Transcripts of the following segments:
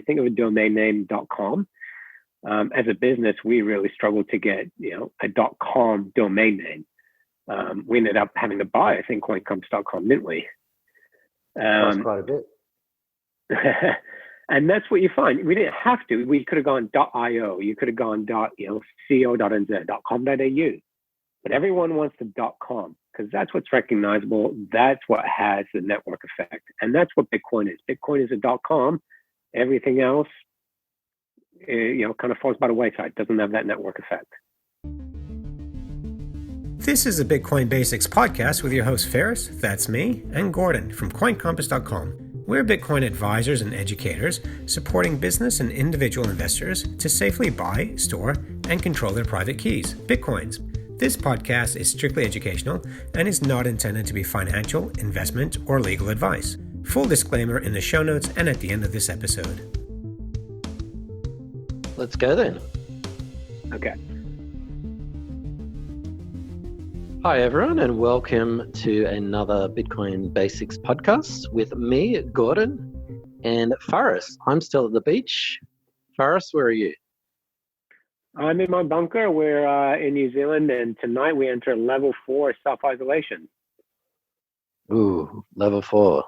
think of a domain name .com. As a business, we really struggled to get a .com domain name. We ended up having to buy, I think, coincompass.com, didn't we? That's quite a bit. And that's what you find. We didn't have to. We could have gone .io. You could have gone .co.nz, .com.au. But everyone wants the .com because that's what's recognizable. That's what has the network effect. And that's what Bitcoin is. Bitcoin is a .com. Everything else, kind of falls by the wayside. Doesn't have that network effect. This is the Bitcoin Basics podcast with your host Ferris, that's me, and Gordon from coincompass.com. We're Bitcoin advisors and educators supporting business and individual investors to safely buy, store, and control their private keys, Bitcoins. This podcast is strictly educational and is not intended to be financial, investment, or legal advice. Full disclaimer in the show notes and at the end of this episode. Let's go then. Okay. Hi, everyone, and welcome to another Bitcoin Basics podcast with me, Gordon, and Faris. I'm still at the beach. Faris, where are you? I'm in my bunker. We're in New Zealand, and tonight we enter level 4 self-isolation. Ooh, level 4.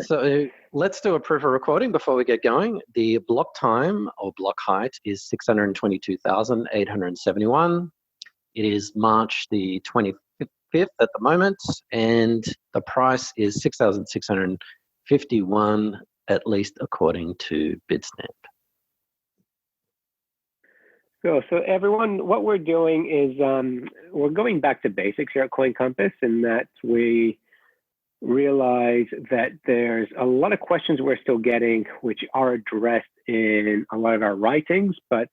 So let's do a proof of recording before we get going. The block time or block height is 622,871. It is March the 25th at the moment, and the price is 6,651, at least according to Bitstamp. So everyone, what we're doing is we're going back to basics here at Coin Compass, in that we realize that there's a lot of questions we're still getting, which are addressed in a lot of our writings, but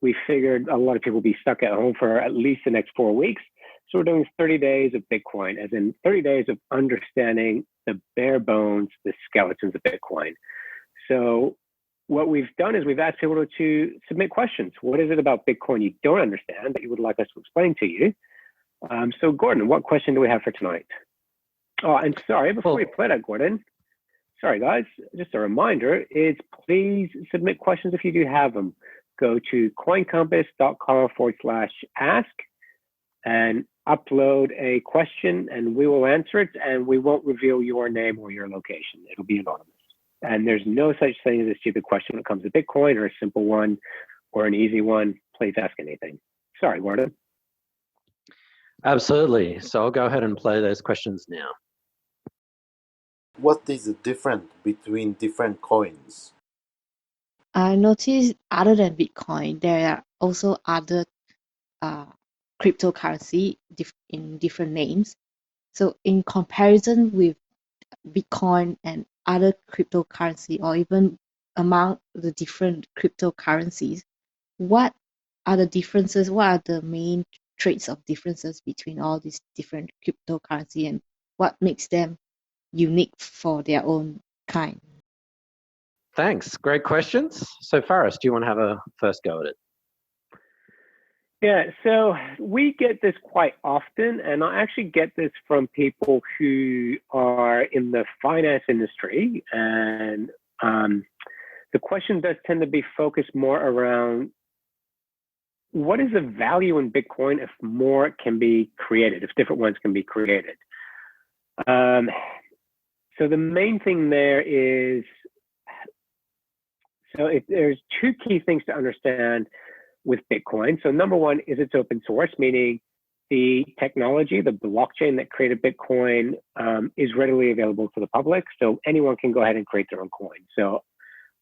we figured a lot of people will be stuck at home for at least the next 4 weeks. So we're doing 30 days of Bitcoin, as in 30 days of understanding the bare bones, the skeletons of Bitcoin. So what we've done is we've asked people to submit questions. What is it about Bitcoin you don't understand that you would like us to explain to you? So Gordon, what question do we have for tonight? Oh, and sorry, before we play that, Gordon, sorry guys, just a reminder is please submit questions if you do have them. Go to coincompass.com/ask and upload a question, and we will answer it, and we won't reveal your name or your location. It'll be anonymous. And there's no such thing as a stupid question when it comes to Bitcoin, or a simple one or an easy one. Please ask anything. Sorry, Gordon. Absolutely. So I'll go ahead and play those questions now. What is the difference between different coins? I noticed other than Bitcoin, there are also other cryptocurrency in different names. So in comparison with Bitcoin and other cryptocurrency, or even among the different cryptocurrencies, what are the differences? What are the main traits of differences between all these different cryptocurrency, and what makes them unique for their own kind? Thanks. Great questions. So Faris, do you want to have a first go at it? Yeah, so we get this quite often, and I actually get this from people who are in the finance industry, and the question does tend to be focused more around what is the value in Bitcoin if more can be created, if different ones can be created. So the main thing there is, there's two key things to understand with Bitcoin. So number one is it's open source, meaning the technology, the blockchain that created Bitcoin is readily available to the public. So anyone can go ahead and create their own coin. So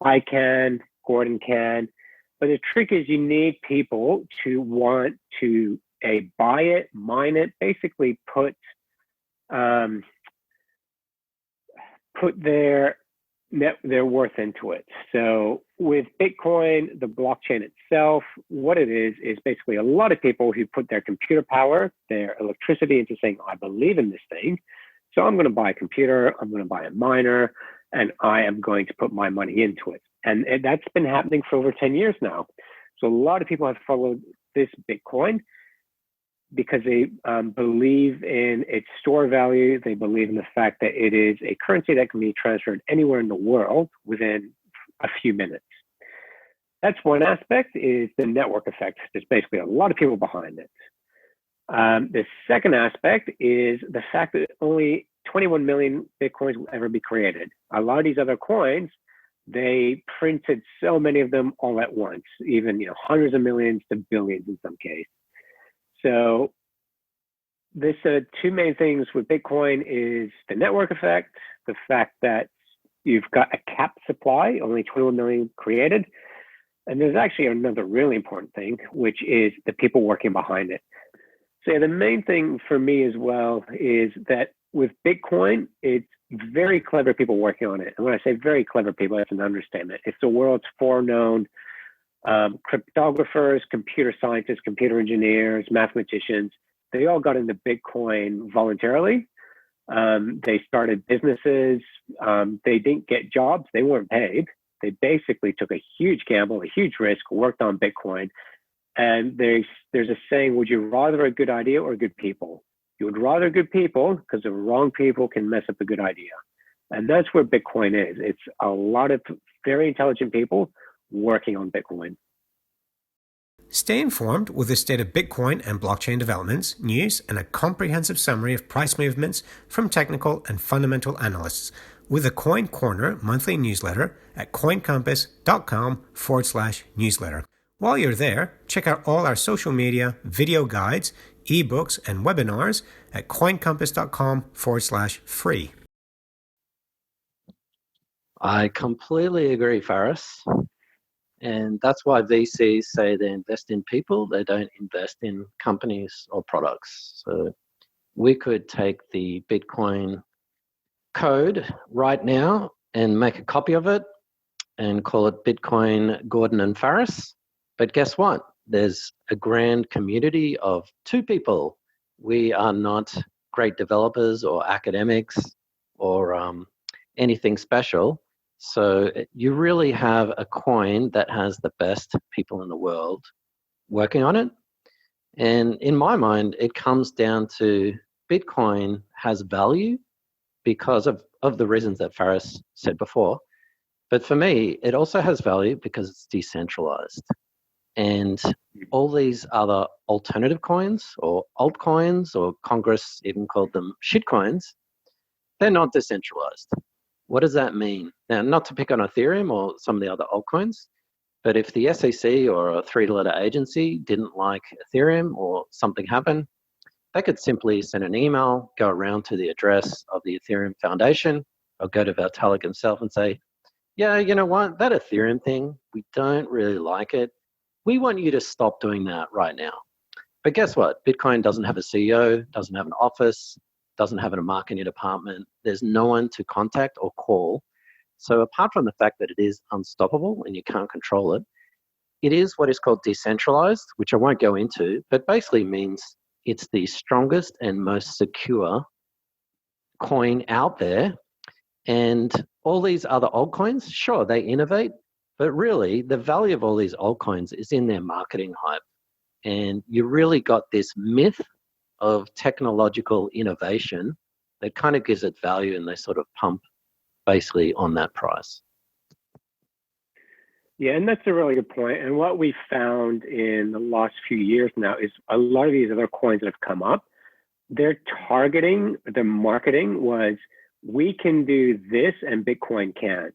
I can, Gordon can, but the trick is you need people to want to buy it, mine it, basically put their worth into it. So with Bitcoin, the blockchain itself, what it is basically a lot of people who put their computer power, their electricity into saying, I believe in this thing. So I'm going to buy a computer, I'm going to buy a miner, and I am going to put my money into it. And that's been happening for over 10 years now. So a lot of people have followed this Bitcoin because they believe in its store value. They believe in the fact that it is a currency that can be transferred anywhere in the world within a few minutes. That's one aspect, is the network effect. There's basically a lot of people behind it. The second aspect is the fact that only 21 million Bitcoins will ever be created. A lot of these other coins, they printed so many of them all at once, even hundreds of millions to billions in some case. So this two main things with Bitcoin is the network effect, the fact that you've got a capped supply, only 21 million created. And there's actually another really important thing, which is the people working behind it. So the main thing for me as well is that with Bitcoin, it's very clever people working on it. And when I say very clever people, that's an understatement. It's the world's foreknown cryptographers, computer scientists, computer engineers, mathematicians. They all got into Bitcoin voluntarily. They started businesses. They didn't get jobs. They weren't paid. They basically took a huge gamble, a huge risk, worked on Bitcoin. And there's a saying, would you rather a good idea or good people? You would rather good people, because the wrong people can mess up a good idea. And that's where Bitcoin is. It's a lot of very intelligent people working on Bitcoin. Stay informed with the state of Bitcoin and blockchain developments, news, and a comprehensive summary of price movements from technical and fundamental analysts with the Coin Corner monthly newsletter at coincompass.com/newsletter. While you're there, check out all our social media, video guides, ebooks, and webinars at coincompass.com/free. I completely agree, Faris. And that's why VCs say they invest in people, they don't invest in companies or products. So we could take the Bitcoin code right now and make a copy of it and call it Bitcoin Gordon and Faris. But guess what? There's a grand community of two people. We are not great developers or academics or anything special. So you really have a coin that has the best people in the world working on it. And in my mind, it comes down to Bitcoin has value because of the reasons that Faris said before. But for me, it also has value because it's decentralized. And all these other alternative coins or altcoins, or Congress even called them shitcoins, they're not decentralized. What does that mean? Now, not to pick on Ethereum or some of the other altcoins, but if the SEC or a three-letter agency didn't like Ethereum or something happened, they could simply send an email, go around to the address of the Ethereum Foundation, or go to Vitalik himself and say, yeah, you know what, that Ethereum thing, we don't really like it. We want you to stop doing that right now. But guess what? Bitcoin doesn't have a CEO, doesn't have an office, doesn't have a marketing department. There's no one to contact or call. So apart from the fact that it is unstoppable and you can't control it, it is what is called decentralized, which I won't go into, but basically means it's the strongest and most secure coin out there. And all these other altcoins, sure, they innovate, but really the value of all these altcoins is in their marketing hype. And you really got this myth of technological innovation that kind of gives it value, and they sort of pump basically on that price. Yeah, and that's a really good point. And what we found in the last few years now is a lot of these other coins that have come up, their targeting, their marketing was, we can do this and Bitcoin can't.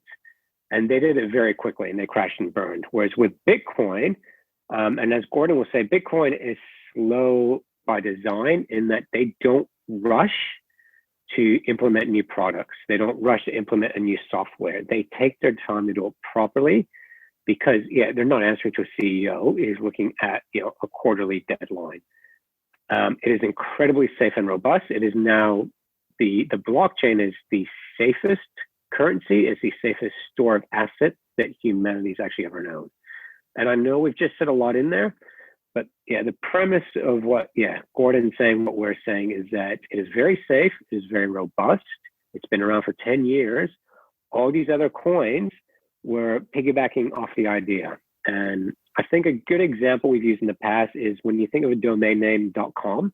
And they did it very quickly and they crashed and burned. Whereas with Bitcoin, and as Gordon will say, Bitcoin is slow by design in that they don't rush to implement new products. They don't rush to implement a new software. They take their time to do it properly because, yeah, they're not answering to a CEO. It is looking at, a quarterly deadline. It is incredibly safe and robust. It is now, the blockchain is the safest currency, is the safest store of assets that humanity's actually ever known. And I know we've just said a lot in there, but yeah, the premise of what, Gordon's saying, what we're saying is that it is very safe, it is very robust. It's been around for 10 years. All these other coins were piggybacking off the idea. And I think a good example we've used in the past is when you think of a domain name .com.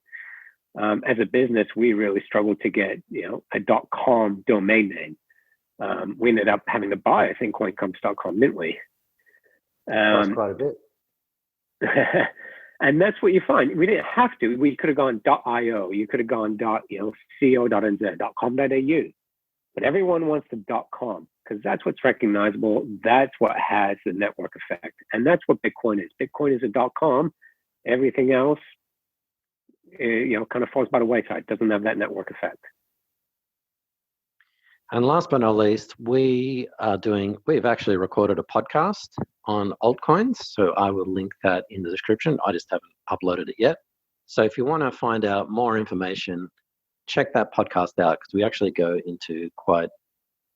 As a business, we really struggled to get, a .com domain name. We ended up having to buy, I think, CoinCompass.com, didn't we? That's quite a bit. And that's what you find. We didn't have to. We could have gone .io. You could have gone .co.nz, .com.au. But everyone wants the .com because that's what's recognizable. That's what has the network effect. And that's what Bitcoin is. Bitcoin is a .com. Everything else, kind of falls by the wayside. Doesn't have that network effect. And last but not least, we've actually recorded a podcast on altcoins. So I will link that in the description. I just haven't uploaded it yet. So if you want to find out more information, check that podcast out because we actually go into quite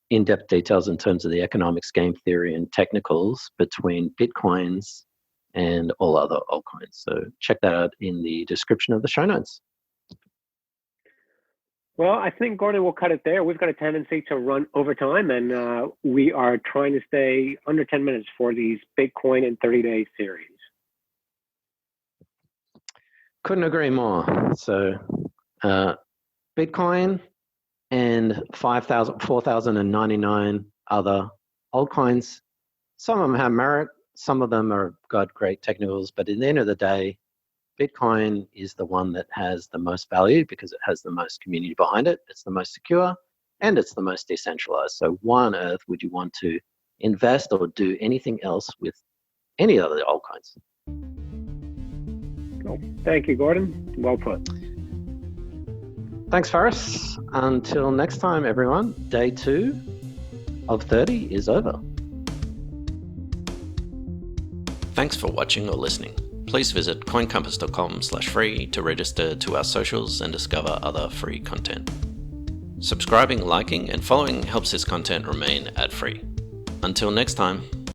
in-depth details in terms of the economics, game theory, and technicals between Bitcoins and all other altcoins. So check that out in the description of the show notes. Well, I think, Gordon, we'll cut it there. We've got a tendency to run over time, and we are trying to stay under 10 minutes for these Bitcoin in 30-day series. Couldn't agree more. So Bitcoin and 4,099 other altcoins. Some of them have merit. Some of them have got great technicals. But at the end of the day, Bitcoin is the one that has the most value because it has the most community behind it. It's the most secure and it's the most decentralized. So why on earth would you want to invest or do anything else with any other altcoins? Cool. Thank you, Gordon. Well put. Thanks, Faris. Until next time, everyone, day 2 of 30 is over. Thanks for watching or listening. Please visit coincompass.com/free to register to our socials and discover other free content. Subscribing, liking, and following helps this content remain ad-free. Until next time.